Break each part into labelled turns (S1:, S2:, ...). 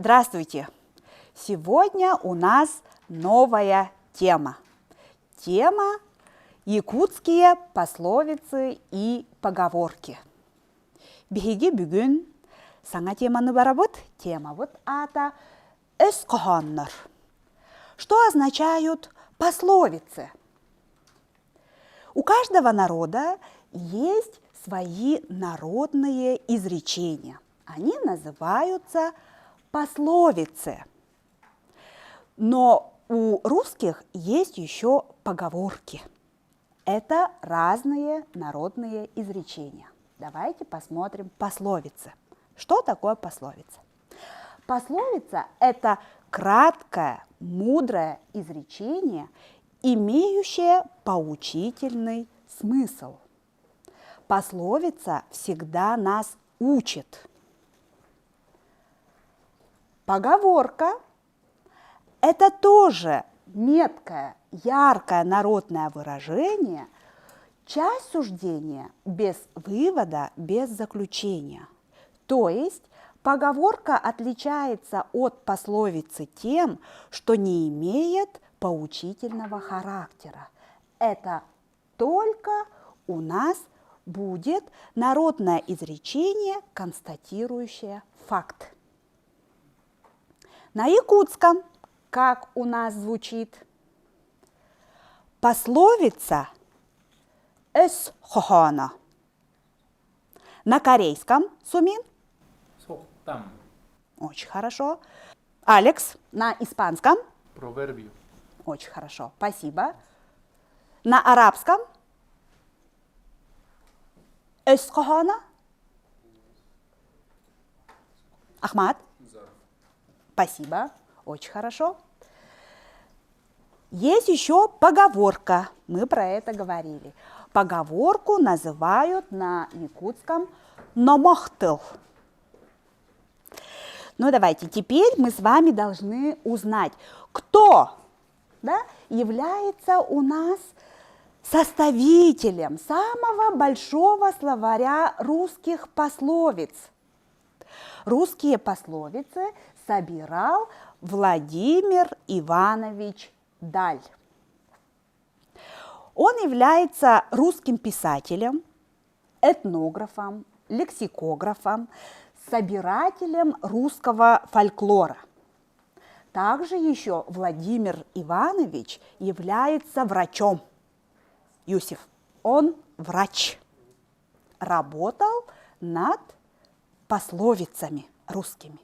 S1: Здравствуйте! Сегодня у нас новая тема. Тема якутские пословицы и поговорки. Биһиги бүгүн саңа теманы барабыт. Тема вот ата «Өс кохоннор». Что означают пословицы? У каждого народа есть свои народные изречения. Они называются пословицы. Но у русских есть еще поговорки. Это разные народные изречения. Давайте посмотрим пословицы. Что такое пословица? Пословица – это краткое, мудрое изречение, имеющее поучительный смысл. Пословица всегда нас учит. Поговорка – это тоже меткое, яркое народное выражение, часть суждения без вывода, без заключения. То есть поговорка отличается от пословицы тем, что не имеет поучительного характера. Это только у нас будет народное изречение, констатирующее факт. На якутском, как у нас звучит, пословица «Өс хохона». На корейском, Сумин?
S2: Соктам.
S1: Очень хорошо. Алекс, на испанском?
S2: Провербию.
S1: Очень хорошо, спасибо. На арабском? «Өс хохона». Ахмад? Спасибо, очень хорошо. Есть еще поговорка, мы про это говорили. Поговорку называют на якутском «номохтыл». Ну давайте, теперь мы с вами должны узнать, кто является у нас составителем самого большого словаря русских пословиц. Русские пословицы собирал Владимир Иванович Даль. Он является русским писателем, этнографом, лексикографом, собирателем русского фольклора. Также еще Владимир Иванович является врачом. Юсиф, он врач. Работал над пословицами русскими.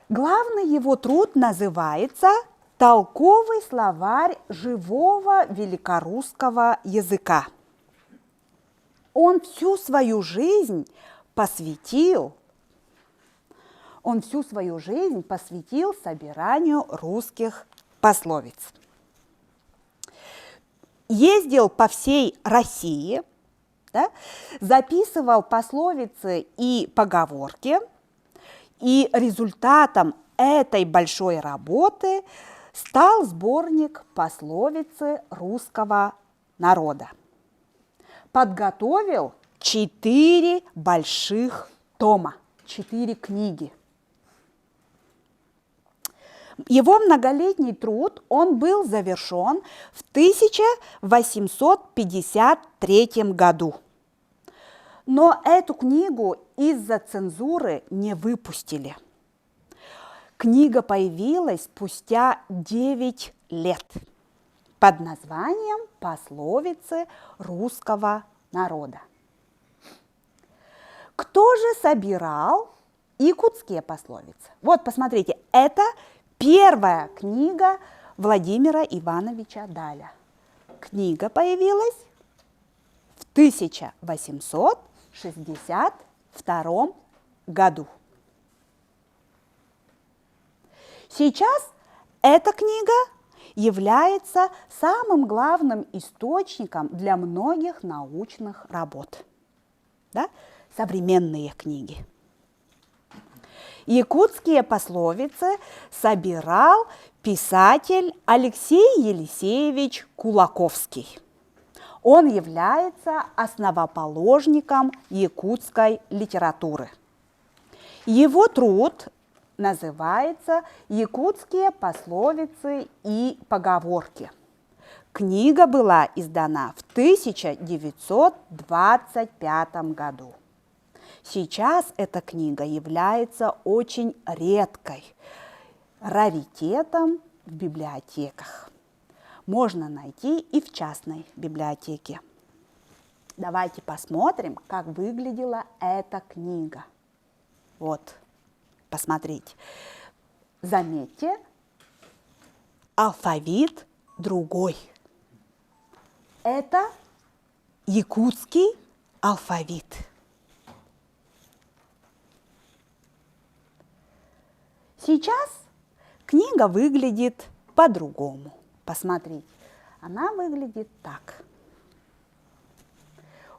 S1: Главный его труд называется «Толковый словарь живого великорусского языка». Он всю свою жизнь посвятил собиранию русских пословиц. Ездил по всей России, записывал пословицы и поговорки, и результатом этой большой работы стал сборник «Пословицы русского народа». Подготовил 4 больших тома, 4 книги. Его многолетний труд, он был завершен в 1853 году. Но эту книгу из-за цензуры не выпустили. Книга появилась спустя 9 лет под названием «Пословицы русского народа». Кто же собирал якутские пословицы? Вот, посмотрите, это первая книга Владимира Ивановича Даля. Книга появилась в 1862 году. Сейчас эта книга является самым главным источником для многих научных работ. Современные книги. Якутские пословицы собирал писатель Алексей Елисеевич Кулаковский. Он является основоположником якутской литературы. Его труд называется «Якутские пословицы и поговорки». Книга была издана в 1925 году. Сейчас эта книга является очень редкой, раритетом в библиотеках. Можно найти и в частной библиотеке. Давайте посмотрим, как выглядела эта книга. Вот, посмотрите. Заметьте, алфавит другой. Это якутский алфавит. Сейчас книга выглядит по-другому. Посмотрите, она выглядит так.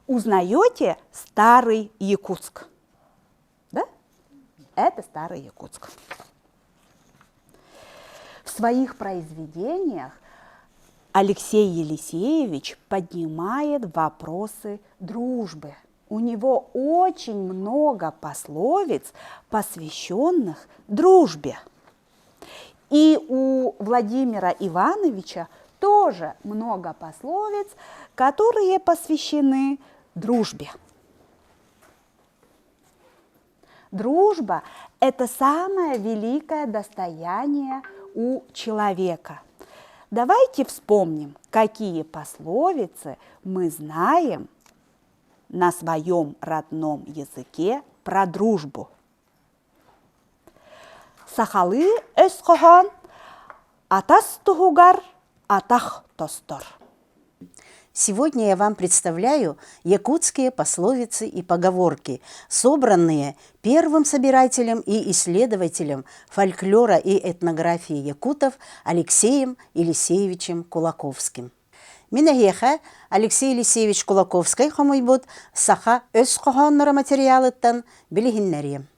S1: Узнаете старый Якутск? Да? Это старый Якутск. В своих произведениях Алексей Елисеевич поднимает вопросы дружбы. У него очень много пословиц, посвященных дружбе. И у Владимира Ивановича тоже много пословиц, которые посвящены дружбе. Дружба – это самое великое достояние у человека. Давайте вспомним, какие пословицы мы знаем на своем родном языке про дружбу. Сахалы эскохан, атас тугугар, атах тостор.
S3: Сегодня я вам представляю якутские пословицы и поговорки, собранные первым собирателем и исследователем фольклора и этнографии якутов Алексеем Елисеевичем Кулаковским. Минахеха Алексей Елисеевич Кулаковский хомойбут саха өз қоғаннары материалыттан білігіннәрем.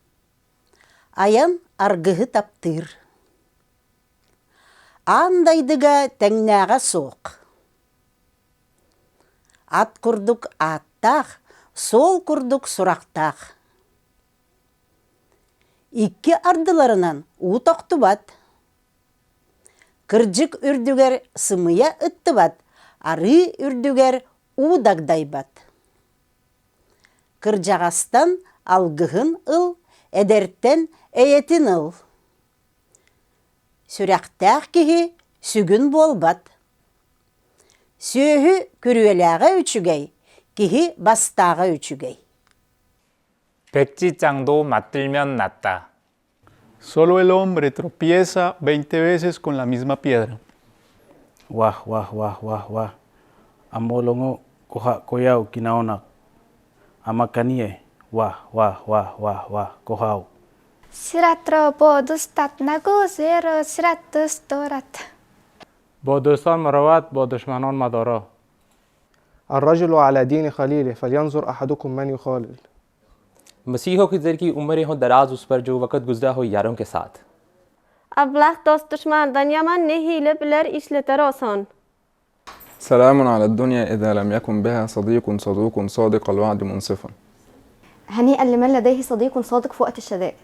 S3: Аян аргығы таптыр. Андайдыға тәңнәға соқ. Ат күрдік аттақ, сол күрдік сұрақтақ. Икки ардыларынан ұтақты бат. Кірджік үрдігер сымыя үтті бат, ары үрдігер ұдағдай бат. Кіржағастан алғығын ыл, әдерттен әйетін ыл. Сүрәқтәқ кеге сүгін бол бат. Сөйі күрүеләғі үчүгей, кеге бастағы үчүгей.
S4: 백지장도 맞들면 낫다.
S5: Solo el hombre tropieza 20 veces con la misma piedra.
S6: Wah, wah, wah, wah, wah. Amolongo koha koyau kinaonak. Amakanie. Wah, wah, wah, wah, wah, kohau.
S7: Siratro bodus tatnagu zero siratus dorat.
S8: با دوستان مروت با دشمنان مدارا.
S9: الرجل على دين خليله فلينظر أحدكم من يخالل.
S10: मसीहों की ज़र की उम्रें हो दराज उस पर जो वक़्त गुज़रा हो यारों के साथ.
S11: Allah dost düşmandan yaman ne hile bilir işleter olsun.
S12: سلام على الدنيا إذا لم يكن بها صديق صدوق صادق الوعد منصفا.
S11: هنيئا لمن لديه صديق صادق في وقت الشدائد.